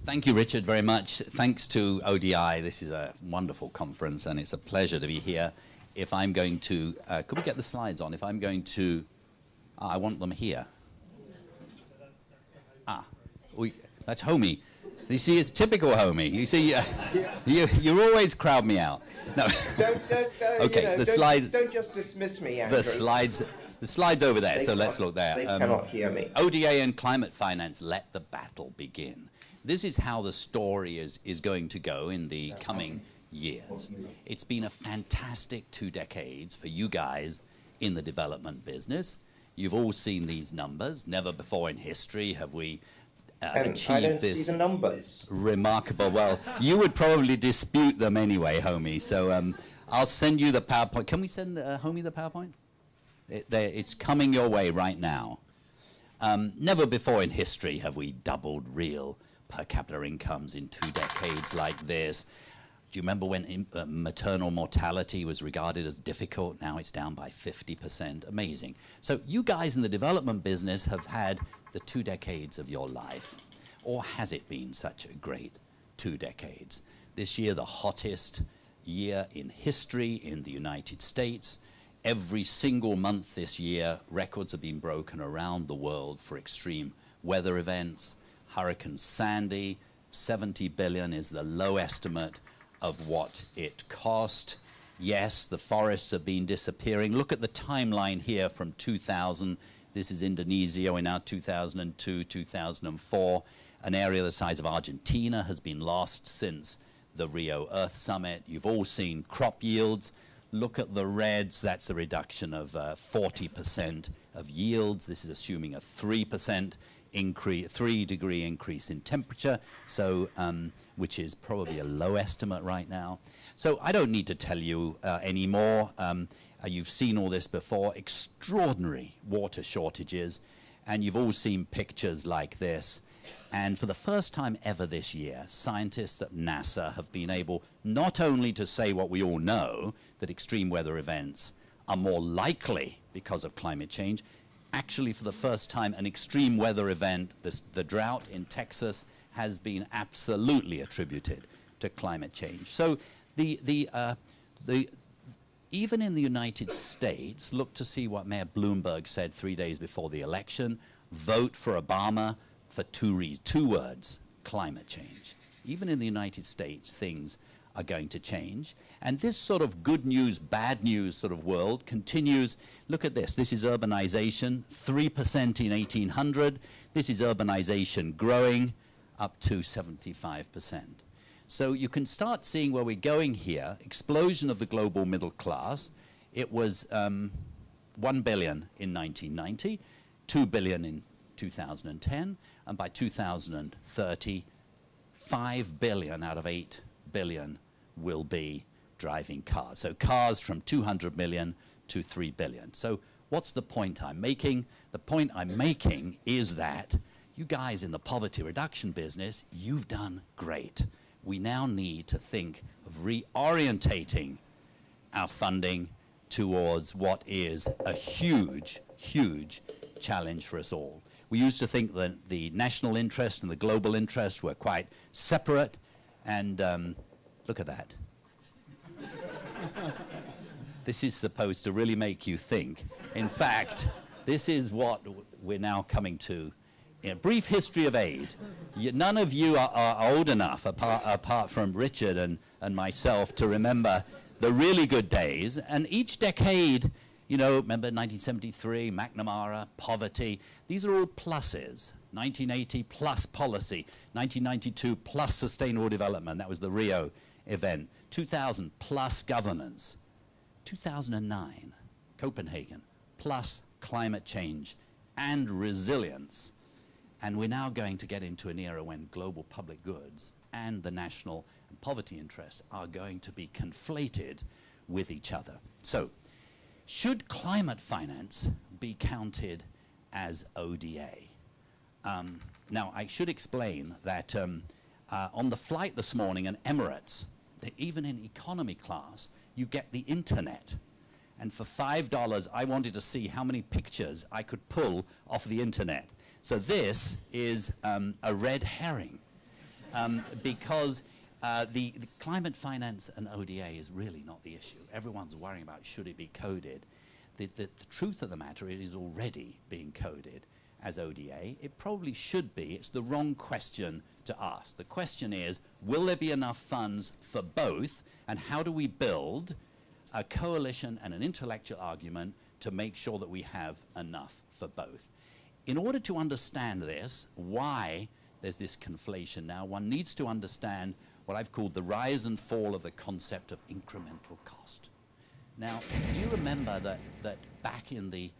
Thank you, Richard, very much. Thanks to ODI. This is a wonderful conference, and it's a pleasure to be here. If I'm going to, could we get the slides on? If I'm going to, I want them here. That's Homie. You see, it's typical Homie. You see, you always crowd me out. No. Don't Okay, the slides. Don't just dismiss me, Andrew. The slides over there. So let's look there. They cannot hear me. ODA and climate finance. Let the battle begin. This is how the story is going to go in the coming years. It's been a fantastic 2 decades for you guys in the development business. You've all seen these numbers. Never before in history have we achieved I don't this see the numbers. remarkable. Well, you would probably dispute them anyway, Homie. So I'll send you the PowerPoint. Can we send Homie the PowerPoint? It's coming your way right now. Never before in history have we doubled real per capita incomes in 2 decades like this. Do you remember when maternal mortality was regarded as difficult? Now it's down by 50%. Amazing. So you guys in the development business have had the 2 decades of your life. Or has it been such a great 2 decades? This year, the hottest year in history in the United States. Every single month this year, records have been broken around the world for extreme weather events. Hurricane Sandy, 70 billion is the low estimate of what it cost. Yes, the forests have been disappearing. Look at the timeline here from 2000. This is Indonesia. We're now 2002, 2004. An area the size of Argentina has been lost since the Rio Earth Summit. You've all seen crop yields. Look at the reds. That's a reduction of 40% of yields. This is assuming a 3% increase, 3-degree increase in temperature, so which is probably a low estimate right now. So I don't need to tell you anymore. You've seen all this before. Extraordinary water shortages, and you've all seen pictures like this. And for the first time ever this year, scientists at NASA have been able not only to say what we all know, that extreme weather events are more likely because of climate change. Actually, for the first time, an extreme weather event, the drought in Texas, has been absolutely attributed to climate change. So even in the United States, look to see what Mayor Bloomberg said 3 days before the election: vote for Obama for 2 reasons, 2 words: climate change. Even in the United States, things are going to change. And this sort of good news, bad news sort of world continues. Look at this. This is urbanization, 3% in 1800. This is urbanization growing up to 75%. So you can start seeing where we're going here. Explosion of the global middle class. It was 1 billion in 1990, 2 billion in 2010, and by 2030, 5 billion out of 8 billion will be driving cars. So cars from 200 million to 3 billion. So what's the point I'm making? The point I'm making is that you guys in the poverty reduction business, you've done great. We now need to think of reorientating our funding towards what is a huge, huge challenge for us all. We used to think that the national interest and the global interest were quite separate, and look at that. This is supposed to really make you think. In fact, this is what we're now coming to. In a brief history of aid, none of you are old enough, apart from Richard and myself, to remember the really good days. And each decade, you know, remember 1973, McNamara, poverty. These are all pluses. 1980 plus policy. 1992 plus sustainable development. That was the Rio event. 2000 plus governance. 2009, Copenhagen, plus climate change and resilience. And we're now going to get into an era when global public goods and the national and poverty interests are going to be conflated with each other. So, should climate finance be counted as ODA? Now, I should explain that on the flight this morning in Emirates, even in economy class, you get the internet. And for $5, I wanted to see how many pictures I could pull off the internet. So this is a red herring. because the climate finance and ODA is really not the issue. Everyone's worrying about should it be coded. The truth of the matter, it is already being coded as ODA. It probably should be. It's the wrong question to ask. The question is, will there be enough funds for both, and how do we build a coalition and an intellectual argument to make sure that we have enough for both? In order to understand this, why there's this conflation now, one needs to understand what I've called the rise and fall of the concept of incremental cost. Now, do you remember that back in the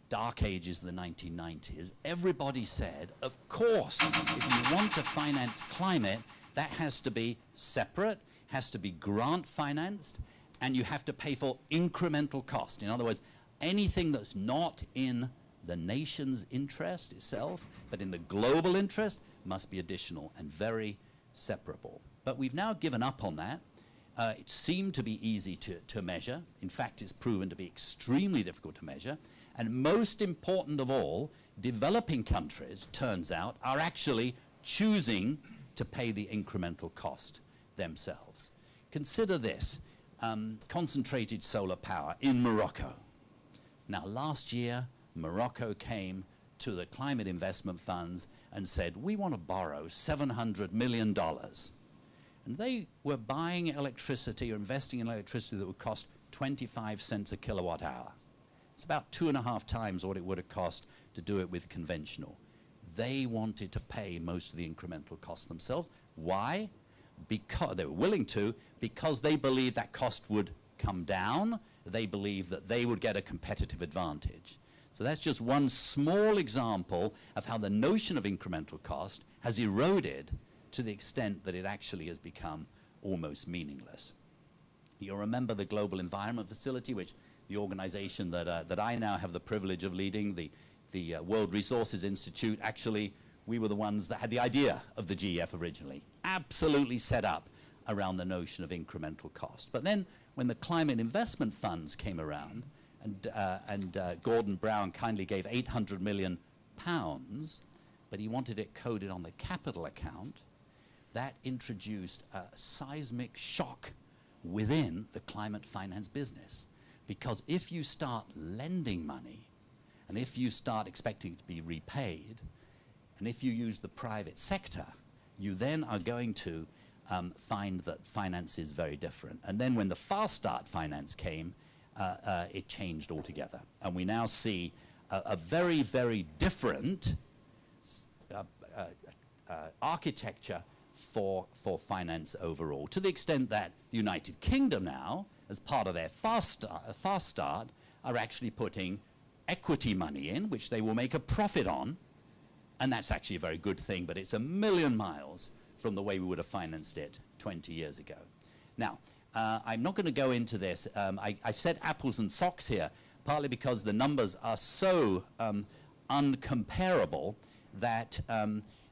dark ages of the 1990s, everybody said, of course, if you want to finance climate, that has to be separate, has to be grant financed, and you have to pay for incremental cost. In other words, anything that's not in the nation's interest itself, but in the global interest, must be additional and very separable. But we've now given up on that. It seemed to be easy to measure. In fact, it's proven to be extremely difficult to measure. And most important of all, developing countries, turns out, are actually choosing to pay the incremental cost themselves. Consider this, concentrated solar power in Morocco. Now, last year, Morocco came to the climate investment funds and said, we want to borrow $700 million. And they were buying electricity or investing in electricity that would cost 25 cents a kilowatt hour. It's about 2.5 times what it would have cost to do it with conventional. They wanted to pay most of the incremental cost themselves. Why? Because they were willing to, because they believed that cost would come down. They believed that they would get a competitive advantage. So that's just one small example of how the notion of incremental cost has eroded to the extent that it actually has become almost meaningless. You'll remember the Global Environment Facility, which the organization that I now have the privilege of leading, the World Resources Institute. Actually, we were the ones that had the idea of the GEF originally, absolutely set up around the notion of incremental cost. But then when the climate investment funds came around, and Gordon Brown kindly gave £800 million, but he wanted it coded on the capital account, that introduced a seismic shock within the climate finance business. Because if you start lending money, and if you start expecting it to be repaid, and if you use the private sector, you then are going to find that finance is very different. And then when the fast start finance came, it changed altogether. And we now see a very, very different architecture for finance overall, to the extent that the United Kingdom now, as part of their fast start, are actually putting equity money in, which they will make a profit on, and that's actually a very good thing, but it's a million miles from the way we would have financed it 20 years ago. Now, I'm not going to go into this. I said apples and socks here, partly because the numbers are so uncomparable that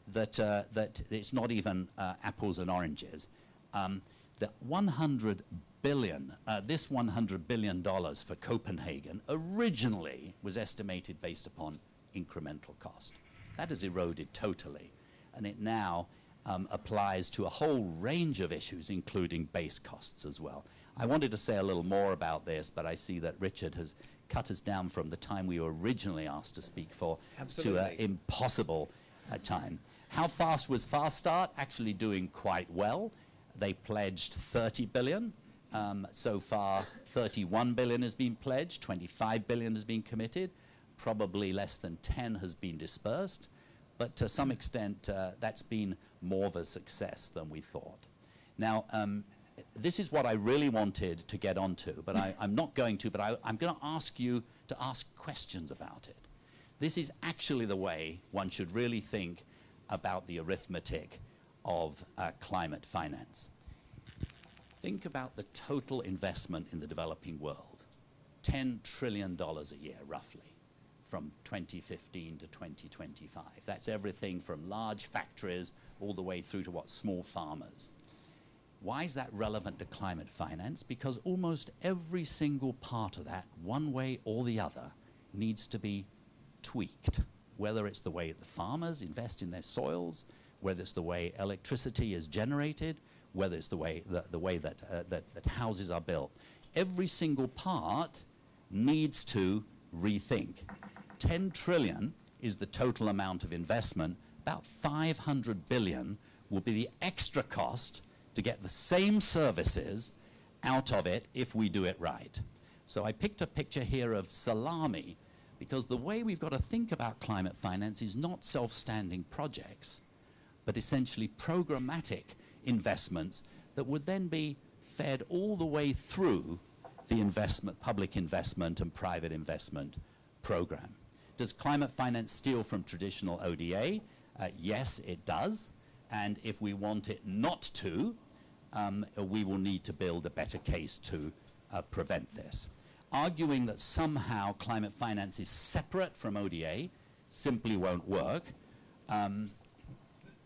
that it's not even apples and oranges. The 100 billion, this $100 billion for Copenhagen originally was estimated based upon incremental cost. That has eroded totally, and it now applies to a whole range of issues, including base costs as well. I wanted to say a little more about this, but I see that Richard has cut us down from the time we were originally asked to speak for to an impossible time. How fast was Fast Start? Actually doing quite well. They pledged 30 billion. So far, 31 billion has been pledged, 25 billion has been committed, probably less than 10 has been dispersed, but to some extent, that's been more of a success than we thought. Now, this is what I really wanted to get onto, but I'm not going to, but I'm going to ask you to ask questions about it. This is actually the way one should really think about the arithmetic of climate finance. Think about the total investment in the developing world, $10 trillion a year, roughly, from 2015 to 2025. That's everything from large factories all the way through to what, small farmers. Why is that relevant to climate finance? Because almost every single part of that, one way or the other, needs to be tweaked, whether it's the way the farmers invest in their soils, whether it's the way electricity is generated, whether it's the way that houses are built. Every single part needs to rethink. 10 trillion is the total amount of investment. About 500 billion will be the extra cost to get the same services out of it if we do it right. So I picked a picture here of salami, because the way we've got to think about climate finance is not self-standing projects, but essentially programmatic investments that would then be fed all the way through the investment, public investment and private investment program. Does climate finance steal from traditional ODA? Yes, it does. And if we want it not to, we will need to build a better case to prevent this. Arguing that somehow climate finance is separate from ODA simply won't work.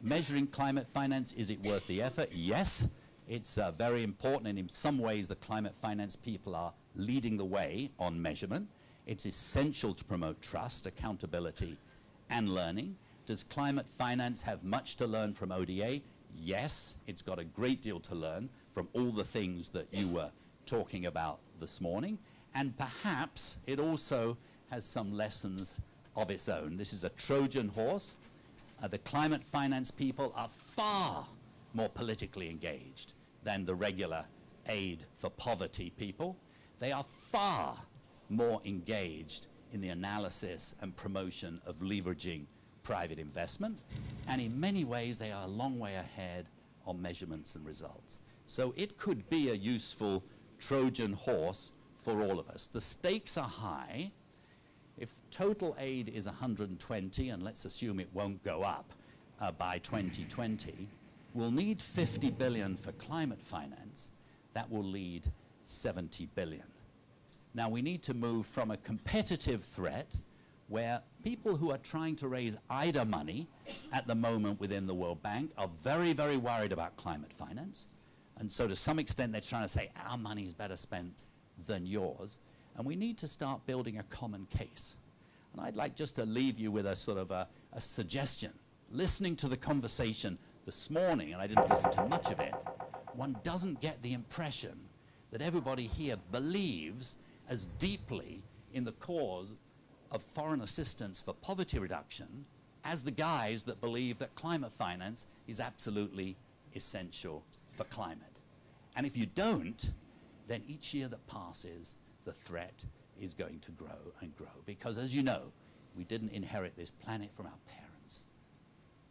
Measuring climate finance, is it worth the effort? Yes, it's very important, and in some ways the climate finance people are leading the way on measurement. It's essential to promote trust, accountability, and learning. Does climate finance have much to learn from ODA? Yes, it's got a great deal to learn from all the things that you were talking about this morning. And perhaps it also has some lessons of its own. This is a Trojan horse. The climate finance people are far more politically engaged than the regular aid for poverty people. They are far more engaged in the analysis and promotion of leveraging private investment. And in many ways, they are a long way ahead on measurements and results. So it could be a useful Trojan horse for all of us. The stakes are high. If total aid is 120, and let's assume it won't go up by 2020, we'll need 50 billion for climate finance. That will lead 70 billion. Now we need to move from a competitive threat where people who are trying to raise IDA money at the moment within the World Bank are very, very worried about climate finance. And so to some extent they're trying to say our money is better spent than yours. And we need to start building a common case. And I'd like just to leave you with a sort of a suggestion. Listening to the conversation this morning, and I didn't listen to much of it, one doesn't get the impression that everybody here believes as deeply in the cause of foreign assistance for poverty reduction as the guys that believe that climate finance is absolutely essential for climate. And if you don't, then each year that passes, the threat is going to grow and grow. Because as you know, we didn't inherit this planet from our parents.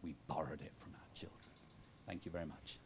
We borrowed it from our children. Thank you very much.